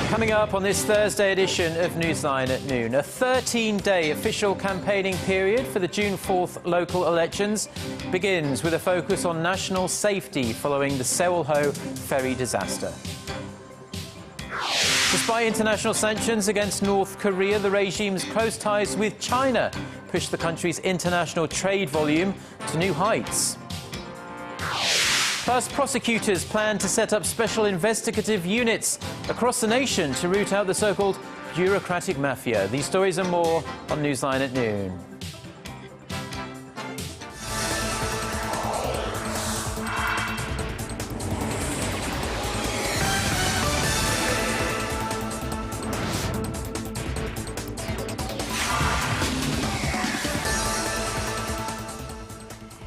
Coming up on this Thursday edition of Newsline at noon, a 13-day official campaigning period for the June 4th local elections begins with a focus on national safety following the Sewol-ho ferry disaster. Despite international sanctions against North Korea, the regime's close ties with China pushed the country's international trade volume to new heights. Plus, prosecutors plan to set up special investigative units across the nation to root out the so-called bureaucratic mafia. These stories and more on Newsline at noon.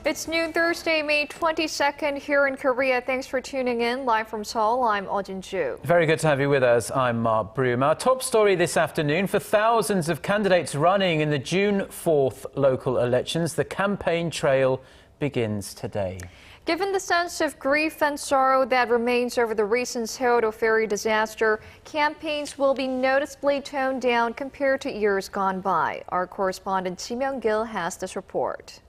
It's noon Thursday, May 22nd here in Korea. Thanks for tuning in. Live from Seoul, I'm Ju. Very good to have you with us. I'm Mark Broom. Our top story this afternoon: for thousands of candidates running in the June 4th local elections, the campaign trail begins today. Given the sense of grief and sorrow that remains over the recent Sewol-ho ferry disaster, campaigns will be noticeably toned down compared to years gone by. Our correspondent Ji Myung-kil has this report.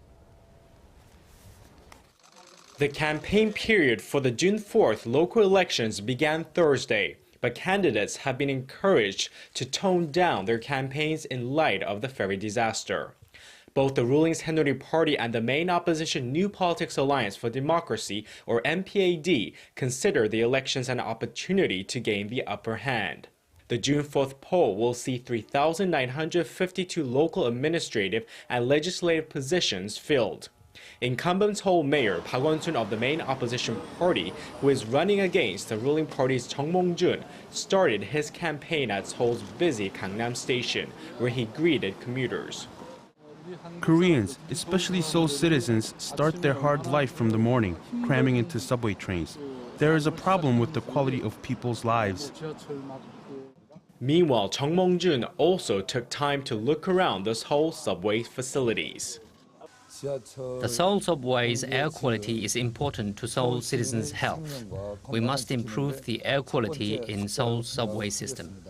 The campaign period for the June 4th local elections began Thursday, but candidates have been encouraged to tone down their campaigns in light of the ferry disaster. Both the ruling Saenuri Party and the main opposition New Politics Alliance for Democracy, or NPAD, consider the elections an opportunity to gain the upper hand. The June 4th poll will see 3,952 local administrative and legislative positions filled. Incumbent Seoul Mayor Park Won-soon of the main opposition party, who is running against the ruling party's Chung Mong-joon, started his campaign at Seoul's busy Gangnam Station, where he greeted commuters. Koreans, especially Seoul citizens, start their hard life from the morning, cramming into subway trains. There is a problem with the quality of people's lives. Meanwhile, Chung Mong-joon also took time to look around the Seoul subway facilities. The Seoul subway's air quality is important to Seoul citizens' health. We must improve the air quality in Seoul's subway system.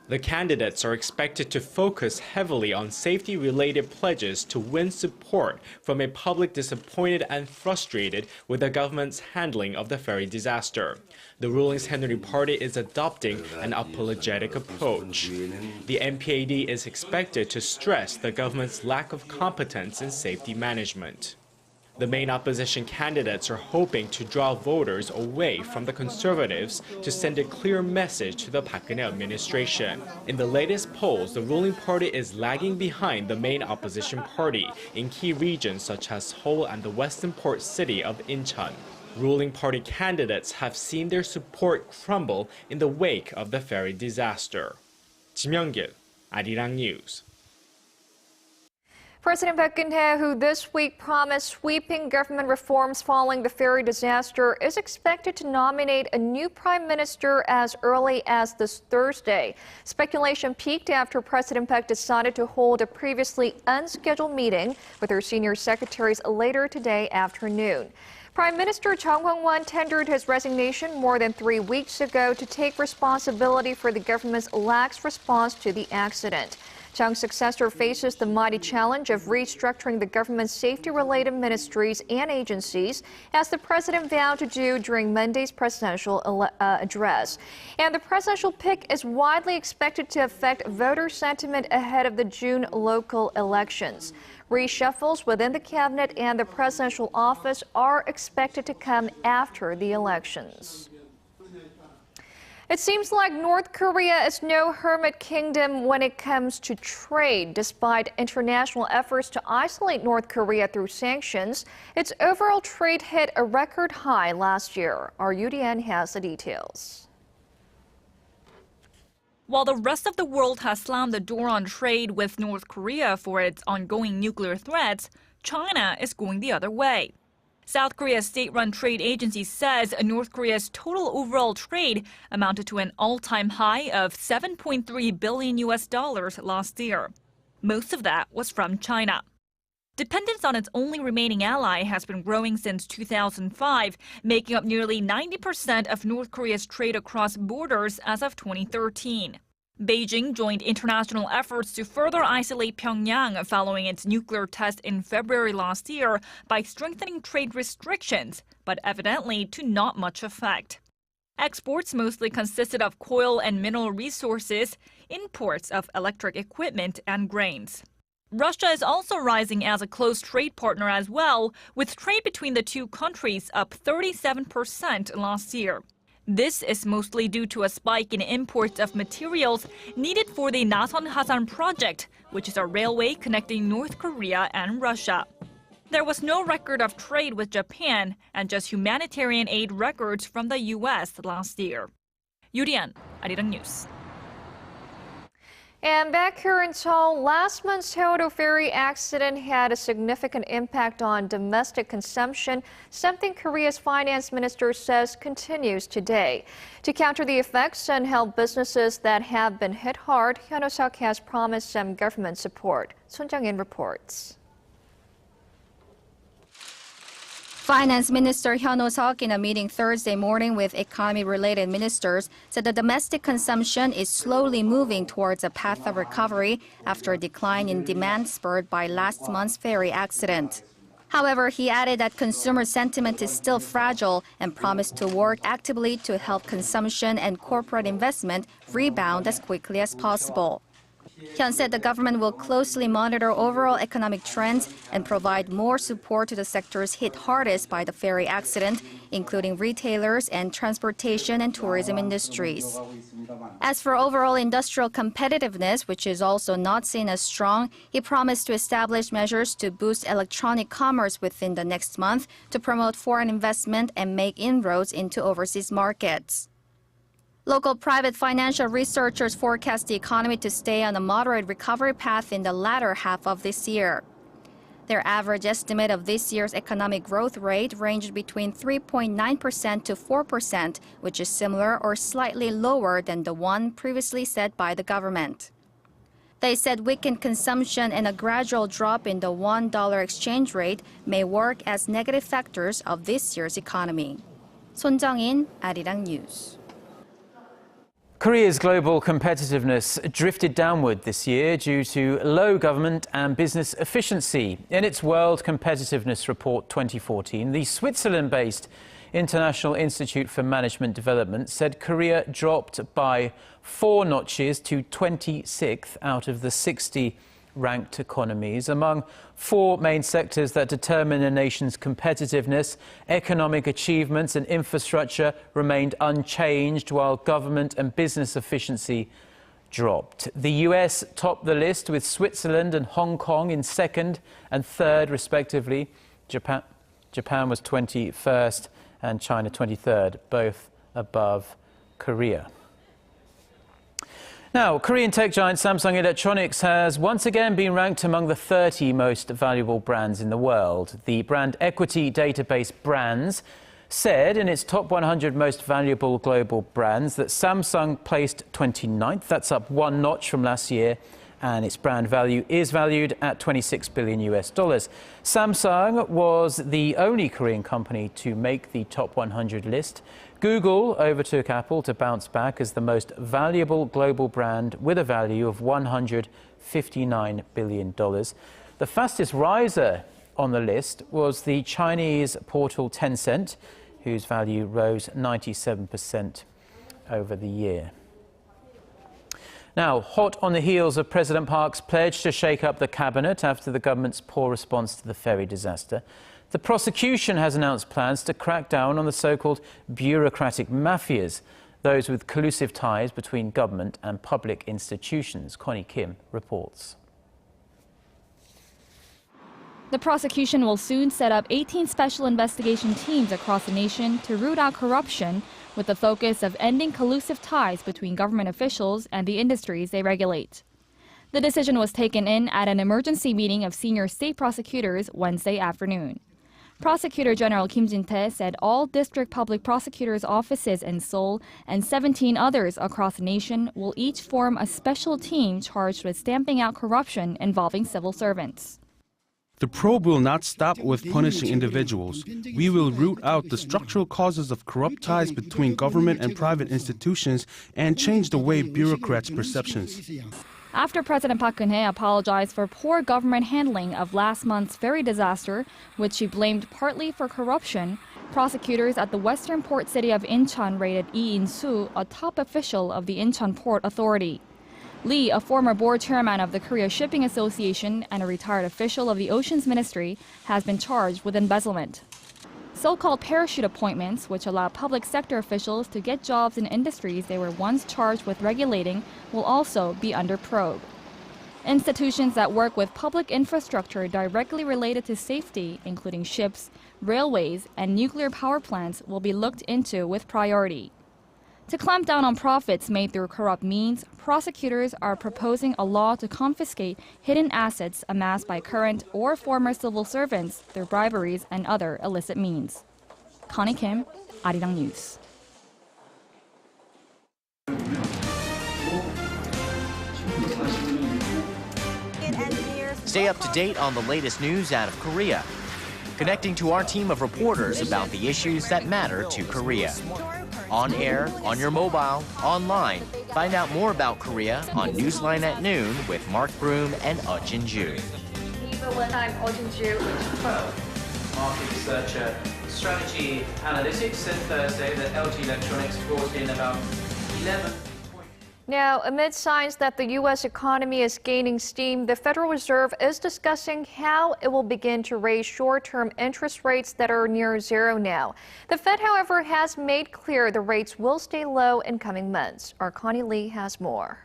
The candidates are expected to focus heavily on safety-related pledges to win support from a public disappointed and frustrated with the government's handling of the ferry disaster. The ruling Saenuri Party is adopting an apologetic approach. The NPAD is expected to stress the government's lack of competence in safety management. The main opposition candidates are hoping to draw voters away from the conservatives to send a clear message to the Park Geun-hye administration. In the latest polls, the ruling party is lagging behind the main opposition party in key regions such as Seoul and the western port city of Incheon. Ruling party candidates have seen their support crumble in the wake of the ferry disaster. Ji Myung-kil, Arirang News. President Park Geun-hye, who this week promised sweeping government reforms following the ferry disaster, is expected to nominate a new prime minister as early as this Thursday. Speculation peaked after President Park decided to hold a previously unscheduled meeting with her senior secretaries later today afternoon. Prime Minister Chung Mong-joon tendered his resignation more than 3 weeks ago to take responsibility for the government's lax response to the accident. Chung's successor faces the mighty challenge of restructuring the government's safety-related ministries and agencies, as the president vowed to do during Monday's presidential address. And the presidential pick is widely expected to affect voter sentiment ahead of the June local elections. Reshuffles within the cabinet and the presidential office are expected to come after the elections. It seems like North Korea is no hermit kingdom when it comes to trade. Despite international efforts to isolate North Korea through sanctions, its overall trade hit a record high last year. Our UDN has the details. While the rest of the world has slammed the door on trade with North Korea for its ongoing nuclear threats, China is going the other way. South Korea's state-run trade agency says North Korea's total overall trade amounted to an all-time high of $7.3 billion last year. Most of that was from China. Dependence on its only remaining ally has been growing since 2005, making up nearly 90% of North Korea's trade across borders as of 2013. Beijing joined international efforts to further isolate Pyongyang following its nuclear test in February last year by strengthening trade restrictions, but evidently to not much effect. Exports mostly consisted of coal and mineral resources, imports of electric equipment and grains. Russia is also rising as a close trade partner as well, with trade between the two countries up 37% last year. This is mostly due to a spike in imports of materials needed for the Nasan-Hasan project, which is a railway connecting North Korea and Russia. There was no record of trade with Japan and just humanitarian aid records from the U.S. last year. Yurian, Arirang News. And back here in Seoul, last month's Sewol-ho ferry accident had a significant impact on domestic consumption, something Korea's finance minister says continues today. To counter the effects and help businesses that have been hit hard, Hyun Oh-seok has promised some government support. Son Jung-in reports. Finance Minister Hyun Oh-seok, in a meeting Thursday morning with economy-related ministers, said the domestic consumption is slowly moving towards a path of recovery after a decline in demand spurred by last month's ferry accident. However, he added that consumer sentiment is still fragile and promised to work actively to help consumption and corporate investment rebound as quickly as possible. Hyun said the government will closely monitor overall economic trends and provide more support to the sectors hit hardest by the ferry accident, including retailers and transportation and tourism industries. As for overall industrial competitiveness, which is also not seen as strong, he promised to establish measures to boost electronic commerce within the next month to promote foreign investment and make inroads into overseas markets. Local private financial researchers forecast the economy to stay on a moderate recovery path in the latter half of this year. Their average estimate of this year's economic growth rate ranged between 3.9% to 4%, which is similar or slightly lower than the one previously set by the government. They said weakened consumption and a gradual drop in the $1 exchange rate may work as negative factors of this year's economy. Son Jung-in, Arirang News. Korea's global competitiveness drifted downward this year due to low government and business efficiency. In its World Competitiveness Report 2014, the Switzerland-based International Institute for Management Development said Korea dropped by 4 notches to 26th out of the 60 ranked economies. Among 4 main sectors that determine a nation's competitiveness, economic achievements and infrastructure remained unchanged, while government and business efficiency dropped. The US topped the list, with Switzerland and Hong Kong in 2nd and 3rd, respectively. Japan was 21st and China 23rd, both above Korea. Now, Korean tech giant Samsung Electronics has once again been ranked among the 30 most valuable brands in the world. The brand equity database Brands said in its top 100 most valuable global brands that Samsung placed 29th. That's up 1 notch from last year, and its brand value is valued at $26 billion. Samsung was the only Korean company to make the top 100 list. Google overtook Apple to bounce back as the most valuable global brand with a value of $159 billion. The fastest riser on the list was the Chinese portal Tencent, whose value rose 97% over the year. Now, hot on the heels of President Park's pledge to shake up the cabinet after the government's poor response to the ferry disaster, the prosecution has announced plans to crack down on the so-called bureaucratic mafias, those with collusive ties between government and public institutions. Connie Kim reports. The prosecution will soon set up 18 special investigation teams across the nation to root out corruption, with the focus of ending collusive ties between government officials and the industries they regulate. The decision was taken in at an emergency meeting of senior state prosecutors Wednesday afternoon. Prosecutor General Kim Jin-tae said all district public prosecutors' offices in Seoul and 17 others across the nation will each form a special team charged with stamping out corruption involving civil servants. The probe will not stop with punishing individuals. We will root out the structural causes of corrupt ties between government and private institutions and change the way bureaucrats' perceptions. After President Park Geun-hye apologized for poor government handling of last month's ferry disaster, which she blamed partly for corruption, prosecutors at the western port city of Incheon raided Lee In-soo, a top official of the Incheon Port Authority. Lee, a former board chairman of the Korea Shipping Association and a retired official of the Oceans Ministry, has been charged with embezzlement. So-called parachute appointments, which allow public sector officials to get jobs in industries they were once charged with regulating, will also be under probe. Institutions that work with public infrastructure directly related to safety, including ships, railways, and nuclear power plants, will be looked into with priority. To clamp down on profits made through corrupt means, prosecutors are proposing a law to confiscate hidden assets amassed by current or former civil servants through briberies and other illicit means. Connie Kim, Arirang News. Stay up to date on the latest news out of Korea. Connecting to our team of reporters about the issues that matter to Korea. On air, on your mobile, online. Find out more about Korea on NEWSLINE at Noon with Mark Broom and Jin-ju. I'm Jin-ju. Market researcher, strategy analytics, said Thursday that LG Electronics brought in about 11. Now, amid signs that the U.S. economy is gaining steam, the Federal Reserve is discussing how it will begin to raise short-term interest rates that are near zero now. The Fed, however, has made clear the rates will stay low in coming months. Our Connie Lee has more.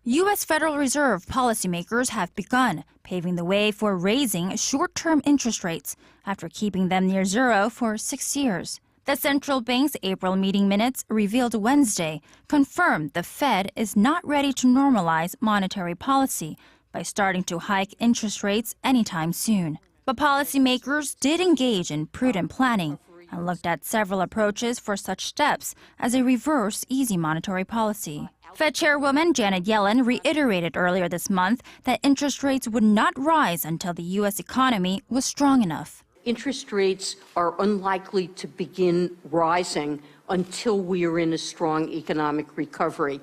U.S. Federal Reserve policymakers have begun, paving the way for raising short-term interest rates after keeping them near zero for 6 years. The central bank's April meeting minutes revealed Wednesday confirmed the Fed is not ready to normalize monetary policy by starting to hike interest rates anytime soon. But policymakers did engage in prudent planning and looked at several approaches for such steps as a reverse easy monetary policy. Fed Chairwoman Janet Yellen reiterated earlier this month that interest rates would not rise until the U.S. economy was strong enough. Interest rates are unlikely to begin rising until we are in a strong economic recovery.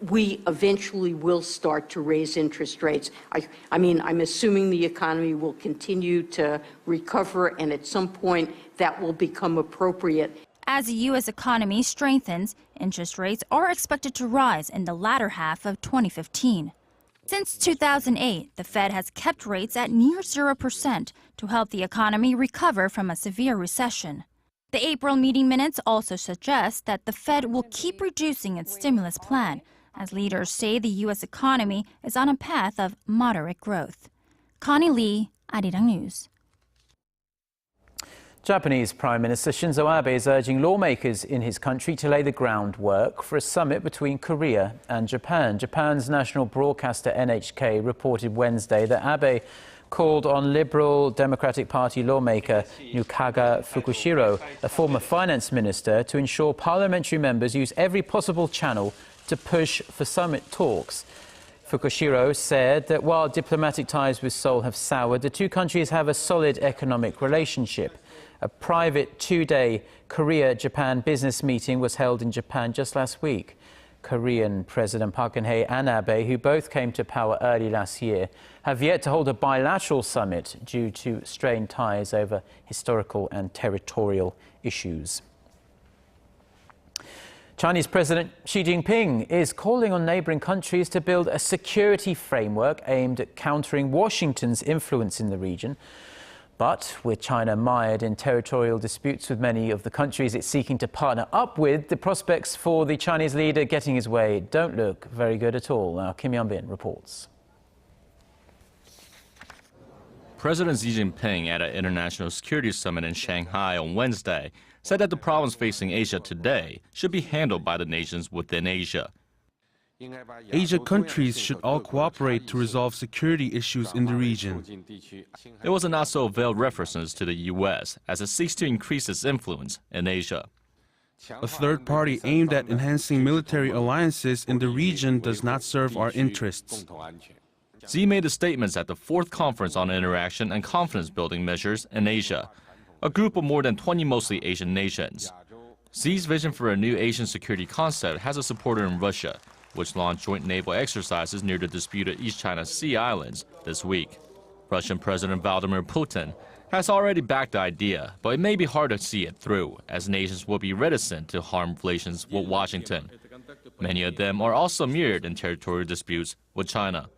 We eventually will start to raise interest rates. I'm assuming the economy will continue to recover, and at some point that will become appropriate. As the U.S. economy strengthens, interest rates are expected to rise in the latter half of 2015. Since 2008, the Fed has kept rates at near 0% to help the economy recover from a severe recession. The April meeting minutes also suggest that the Fed will keep reducing its stimulus plan, as leaders say the U.S. economy is on a path of moderate growth. Connie Lee, Arirang News. Japanese Prime Minister Shinzo Abe is urging lawmakers in his country to lay the groundwork for a summit between Korea and Japan. Japan's national broadcaster NHK reported Wednesday that Abe called on Liberal Democratic Party lawmaker Nukaga Fukushiro, a former finance minister, to ensure parliamentary members use every possible channel to push for summit talks. Fukushiro said that while diplomatic ties with Seoul have soured, the two countries have a solid economic relationship. A private two-day Korea-Japan business meeting was held in Japan just last week. Korean President Park Geun-hye and Abe, who both came to power early last year, have yet to hold a bilateral summit due to strained ties over historical and territorial issues. Chinese President Xi Jinping is calling on neighboring countries to build a security framework aimed at countering Washington's influence in the region. But with China mired in territorial disputes with many of the countries it's seeking to partner up with, the prospects for the Chinese leader getting his way don't look very good at all. Now, Kim Yeon-bin reports. President Xi Jinping at an international security summit in Shanghai on Wednesday said that the problems facing Asia today should be handled by the nations within Asia. Asia countries should all cooperate to resolve security issues in the region. It was a not-so-veiled reference to the U.S. as it seeks to increase its influence in Asia. A third party aimed at enhancing military alliances in the region does not serve our interests. Xi made the statements at the 4th Conference on Interaction and Confidence Building Measures in Asia, a group of more than 20 mostly Asian nations. Xi's vision for a new Asian security concept has a supporter in Russia, which launched joint naval exercises near the disputed East China Sea Islands this week. Russian President Vladimir Putin has already backed the idea, but it may be hard to see it through, as nations will be reticent to harm relations with Washington. Many of them are also mired in territorial disputes with China.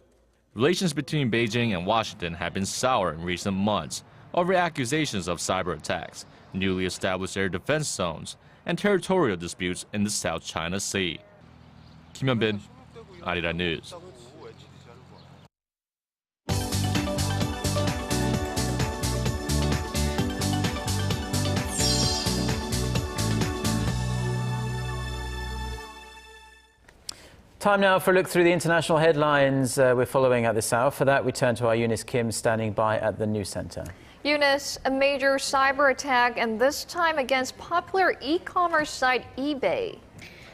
Relations between Beijing and Washington have been sour in recent months over accusations of cyber attacks, newly established air defense zones, and territorial disputes in the South China Sea. Kim Hyun-bin, Arirang News. Time now for a look through the international headlines we're following at this hour. For that, we turn to our Eunice Kim standing by at the news center. Eunice, a major cyber attack, and this time against popular e-commerce site eBay.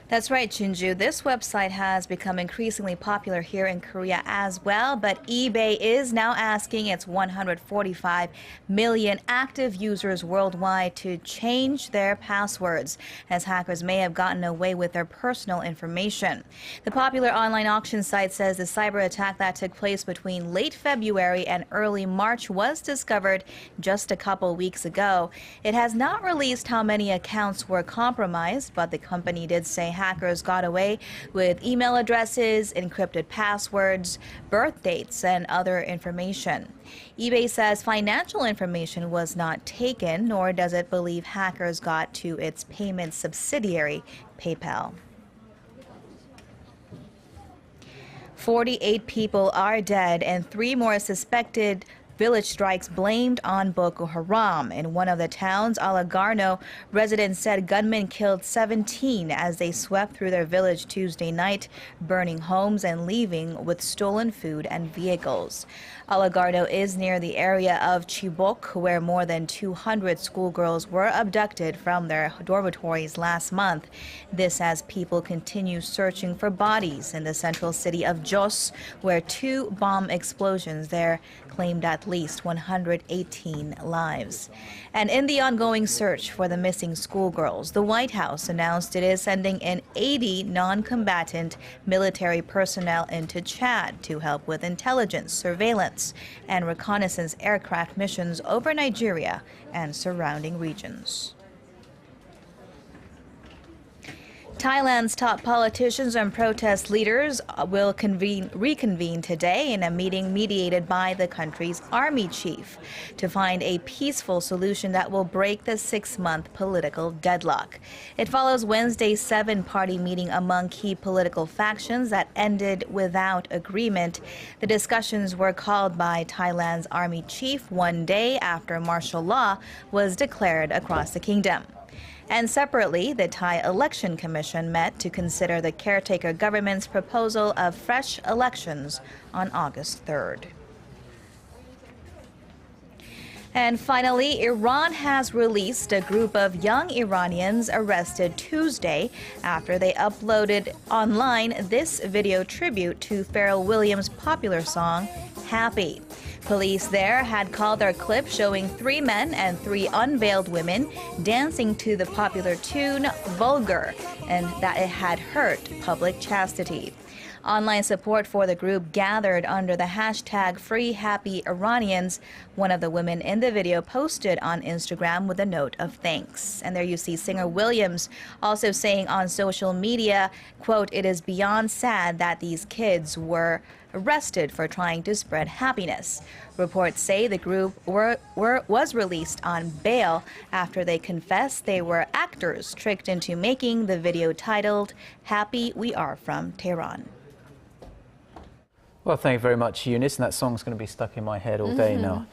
That's right, Chunju. This website has become increasingly popular here in Korea as well, but eBay is now asking its 145 million active users worldwide to change their passwords, as hackers may have gotten away with their personal information. The popular online auction site says the cyber attack that took place between late February and early March was discovered just a couple weeks ago. It has not released how many accounts were compromised, but the company did say hackers got away with email addresses, encrypted passwords, birth dates, and other information. eBay says financial information was not taken, nor does it believe hackers got to its payment subsidiary, PayPal. 48 people are dead and 3 more suspected village strikes blamed on Boko Haram. In one of the towns, Alagarno, residents said gunmen killed 17 as they swept through their village Tuesday night, burning homes and leaving with stolen food and vehicles. Alagarno is near the area of Chibok, where more than 200 schoolgirls were abducted from their dormitories last month. This as people continue searching for bodies in the central city of Jos, where 2 bomb explosions there claimed at least 118 lives. And in the ongoing search for the missing schoolgirls, the White House announced it is sending in 80 non-combatant military personnel into Chad to help with intelligence, surveillance, and reconnaissance aircraft missions over Nigeria and surrounding regions. Thailand's top politicians and protest leaders will reconvene today in a meeting mediated by the country's army chief to find a peaceful solution that will break the 6-month political deadlock. It follows Wednesday's 7-party meeting among key political factions that ended without agreement. The discussions were called by Thailand's army chief one day after martial law was declared across the kingdom. And separately, the Thai Election Commission met to consider the caretaker government's proposal of fresh elections on August 3rd. And finally, Iran has released a group of young Iranians arrested Tuesday after they uploaded online this video tribute to Pharrell Williams' popular song, Happy. Police there had called their clip showing 3 men and 3 unveiled women dancing to the popular tune Vulgar, and that it had hurt public chastity. Online support for the group gathered under the hashtag #FreeHappyIranians. One of the women in the video posted on Instagram with a note of thanks. And there you see singer Williams also saying on social media, quote, "It is beyond sad that these kids were arrested for trying to spread happiness." Reports say the group was released on bail after they confessed they were actors tricked into making the video titled "Happy We Are from Tehran." Well, thank you very much, Eunice, and that song's going to be stuck in my head all day now.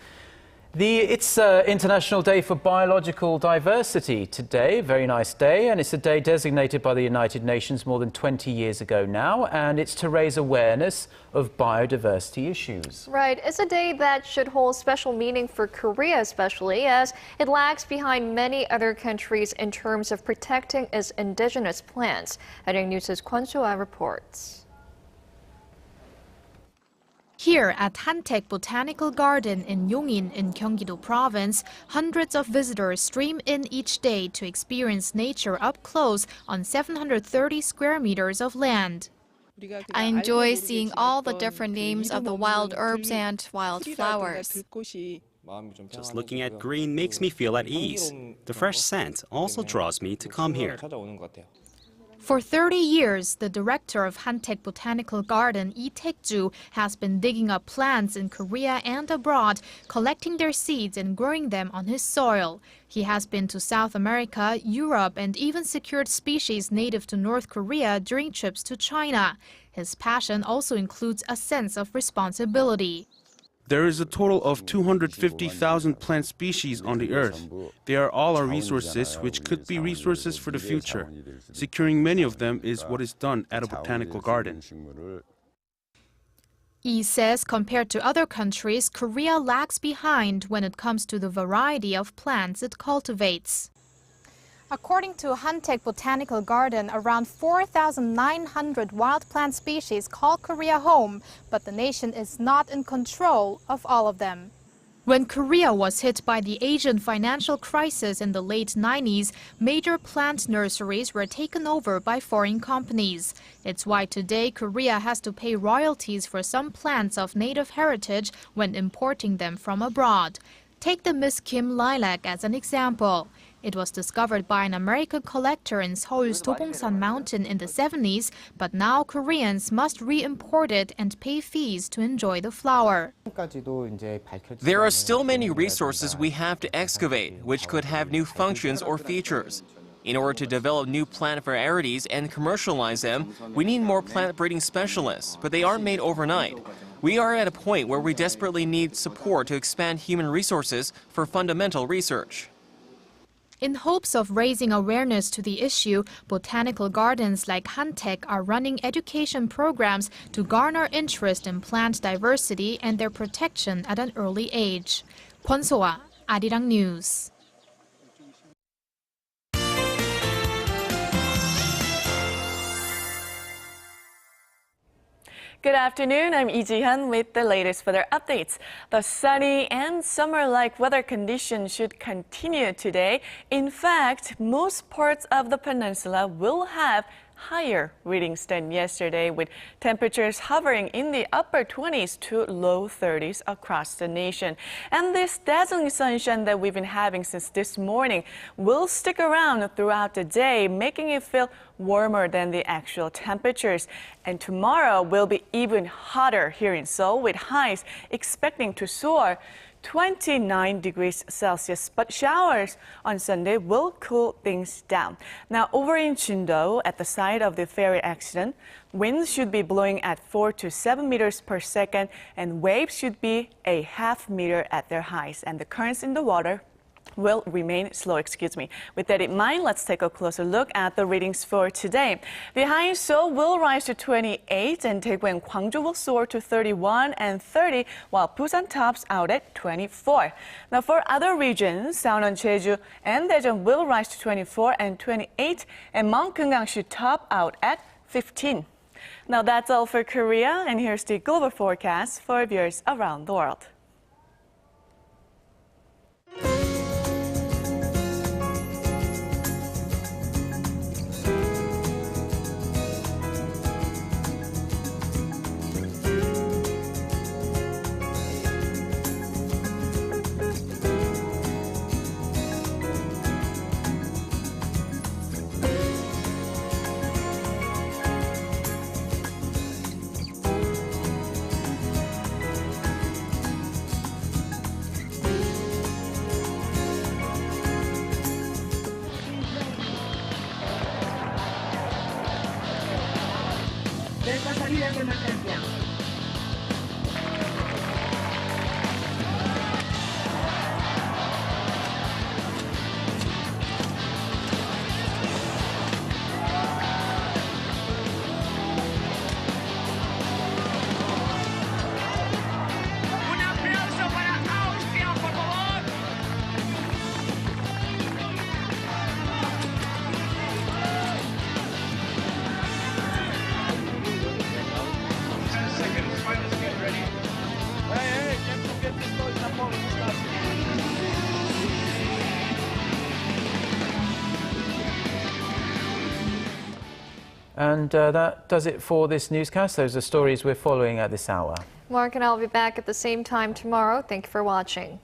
It's International Day for Biological Diversity today, very nice day, and it's a day designated by the United Nations more than 20 years ago now, and it's to raise awareness of biodiversity issues. Right, it's a day that should hold special meaning for Korea especially, as it lags behind many other countries in terms of protecting its indigenous plants. Arirang News' Kwon So-ah reports. Here at Hantaek Botanical Garden in Yongin in Gyeonggi-do Province, hundreds of visitors stream in each day to experience nature up close on 730 square meters of land. I enjoy seeing all the different names of the wild herbs and wildflowers. Just looking at green makes me feel at ease. The fresh scent also draws me to come here. For 30 years, the director of Hantaek Botanical Garden, Lee Taek-ju, has been digging up plants in Korea and abroad, collecting their seeds and growing them on his soil. He has been to South America, Europe, and even secured species native to North Korea during trips to China. His passion also includes a sense of responsibility. There is a total of 250,000 plant species on the earth. They are all our resources, which could be resources for the future. Securing many of them is what is done at a botanical garden. Lee says compared to other countries, Korea lags behind when it comes to the variety of plants it cultivates. According to Hantaek Botanical Garden, around 4,900 wild plant species call Korea home, but the nation is not in control of all of them. When Korea was hit by the Asian financial crisis in the late 90s, major plant nurseries were taken over by foreign companies. It's why today Korea has to pay royalties for some plants of native heritage when importing them from abroad. Take the Miss Kim lilac as an example. It was discovered by an American collector in Seoul's Dobongsan Mountain in the 70s, but now Koreans must re-import it and pay fees to enjoy the flower. There are still many resources we have to excavate, which could have new functions or features. In order to develop new plant varieties and commercialize them, we need more plant breeding specialists, but they aren't made overnight. We are at a point where we desperately need support to expand human resources for fundamental research. In hopes of raising awareness to the issue, botanical gardens like Hantaek are running education programs to garner interest in plant diversity and their protection at an early age. Kwon So-ah, Arirang News. Good afternoon, I'm Lee Ji-hyun with the latest weather updates. The sunny and summer-like weather conditions should continue today. In fact, most parts of the peninsula will have higher readings than yesterday, with temperatures hovering in the upper 20s to low 30s across the nation. And this dazzling sunshine that we've been having since this morning will stick around throughout the day, making it feel warmer than the actual temperatures. And tomorrow will be even hotter here in Seoul, with highs expecting to soar 29 degrees Celsius, but showers on Sunday will cool things down. Now, over in Jindo, at the site of the ferry accident, winds should be blowing at 4 to 7 meters per second, and waves should be a half meter at their highs, and the currents in the water will remain slow. With that in mind, let's take a closer look at the readings for today. The high in Seoul will rise to 28, and Daegu and Gwangju will soar to 31 and 30, while Busan tops out at 24. Now, for other regions, Seoul and Jeju and Daejeon will rise to 24 and 28, and Mount Gyeongang should top out at 15. Now, that's all for Korea, and here's the global forecast for viewers around the world. And that does it for this newscast. Those are stories we're following at this hour. Mark and I'll be back at the same time tomorrow. Thank you for watching.